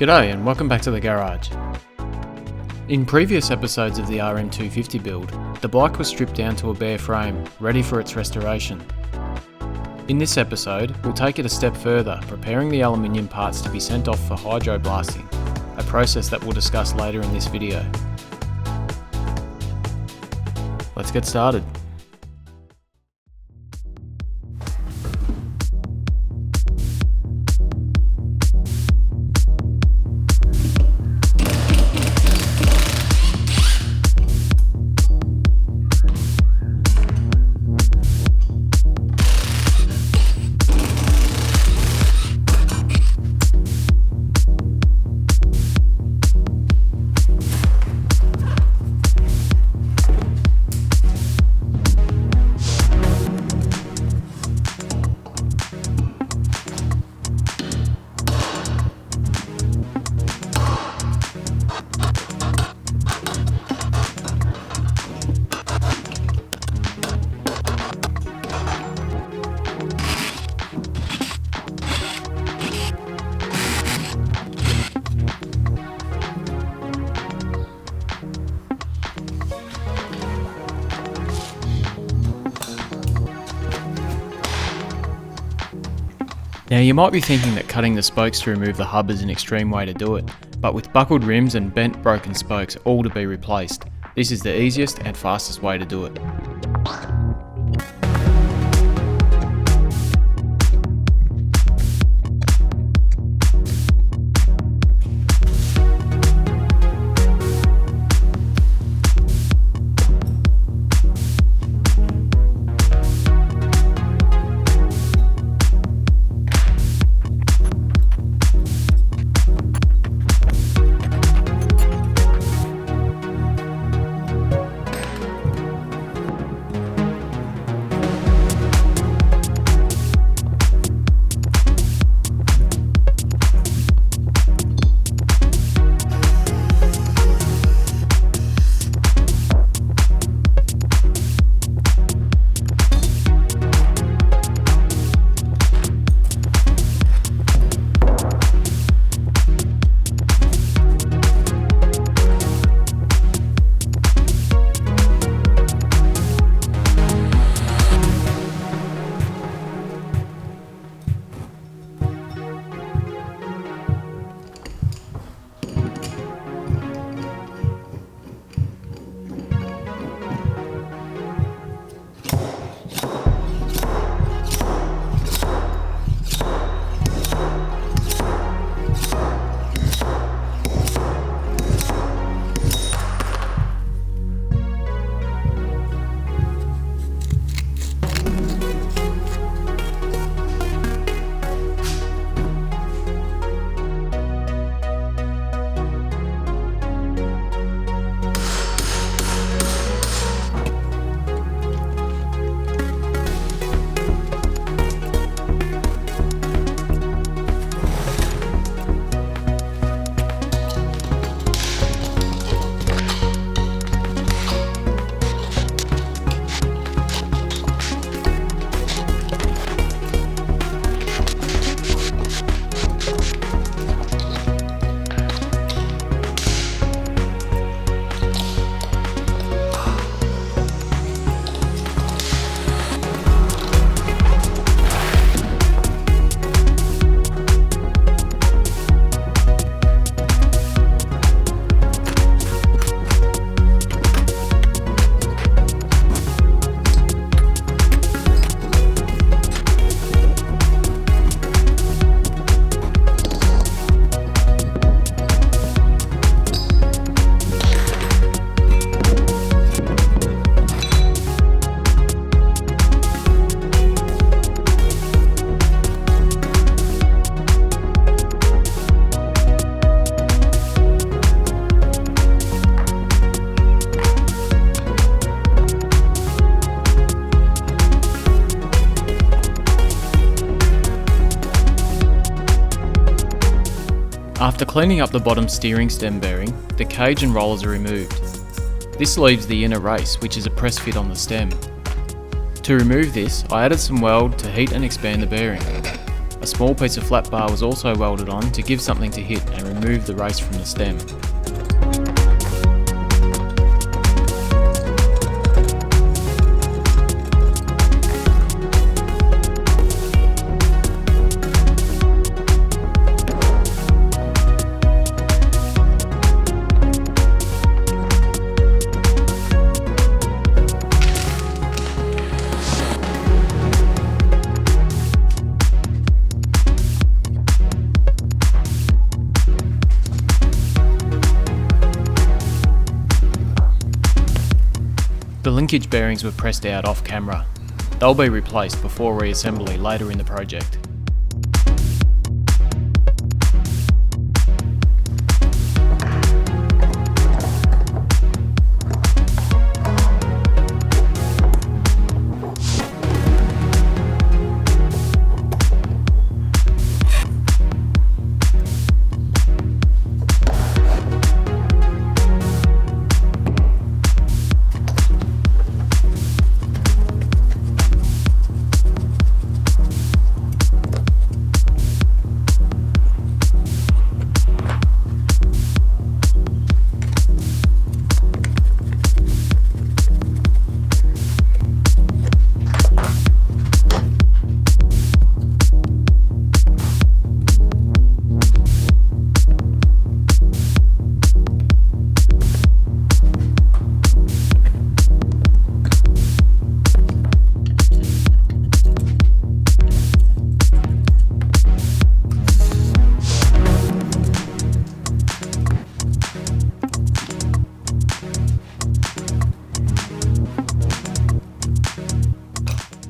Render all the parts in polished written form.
G'day and welcome back to the garage. In previous episodes of the RM250 build, the bike was stripped down to a bare frame, ready for its restoration. In this episode, we'll take it a step further, preparing the aluminium parts to be sent off for hydroblasting, a process that we'll discuss later in this video. Let's get started. Now you might be thinking that cutting the spokes to remove the hub is an extreme way to do it, but with buckled rims and bent broken spokes all to be replaced, this is the easiest and fastest way to do it. After cleaning up the bottom steering stem bearing, the cage and rollers are removed. This leaves the inner race, which is a press fit on the stem. To remove this, I added some weld to heat and expand the bearing. A small piece of flat bar was also welded on to give something to hit and remove the race from the stem. The linkage bearings were pressed out off camera. They'll be replaced before reassembly later in the project.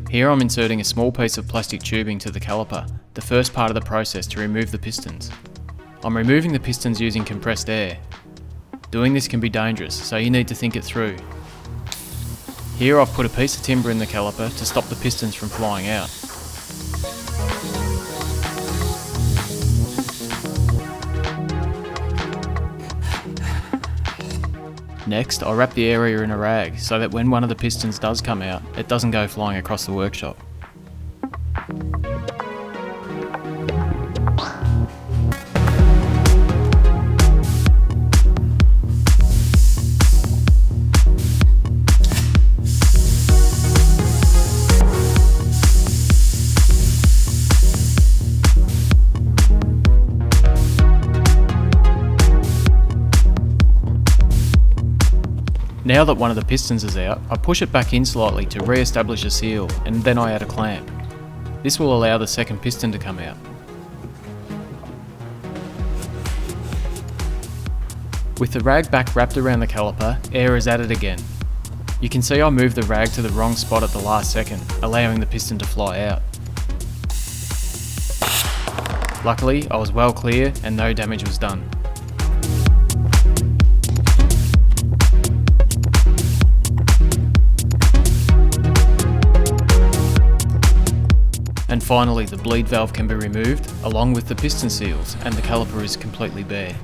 Here I'm inserting a small piece of plastic tubing to the caliper, the first part of the process to remove the pistons. I'm removing the pistons using compressed air. Doing this can be dangerous, so you need to think it through. Here I've put a piece of timber in the caliper to stop the pistons from flying out. Next, I wrap the area in a rag so that when one of the pistons does come out, it doesn't go flying across the workshop. Now that one of the pistons is out, I push it back in slightly to re-establish a seal, and then I add a clamp. This will allow the second piston to come out. With the rag back wrapped around the caliper, air is added again. You can see I moved the rag to the wrong spot at the last second, allowing the piston to fly out. Luckily, I was well clear and no damage was done. And finally, the bleed valve can be removed, along with the piston seals, and the caliper is completely bare.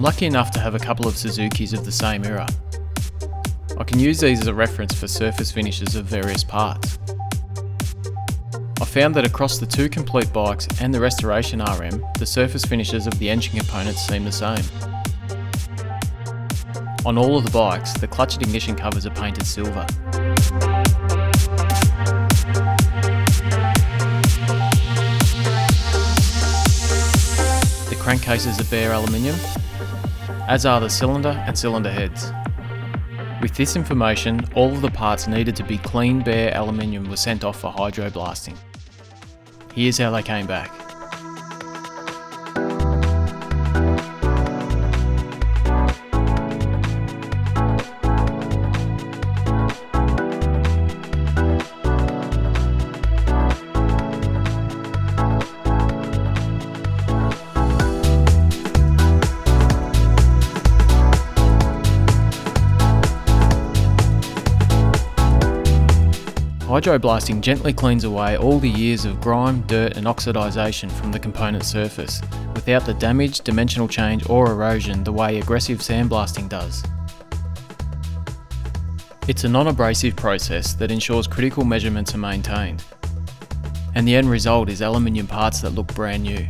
I'm lucky enough to have a couple of Suzukis of the same era. I can use these as a reference for surface finishes of various parts. I found that across the two complete bikes and the restoration RM, the surface finishes of the engine components seem the same. On all of the bikes, the clutch and ignition covers are painted silver. The crankcases are bare aluminium, as are the cylinder and cylinder heads. With this information, all of the parts needed to be clean bare aluminium were sent off for hydroblasting. Here's how they came back. Hydroblasting gently cleans away all the years of grime, dirt and oxidisation from the component surface, without the damage, dimensional change or erosion the way aggressive sandblasting does. It's a non-abrasive process that ensures critical measurements are maintained, and the end result is aluminium parts that look brand new.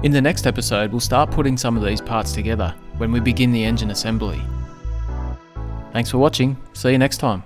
In the next episode, we'll start putting some of these parts together when we begin the engine assembly. Thanks for watching, see you next time.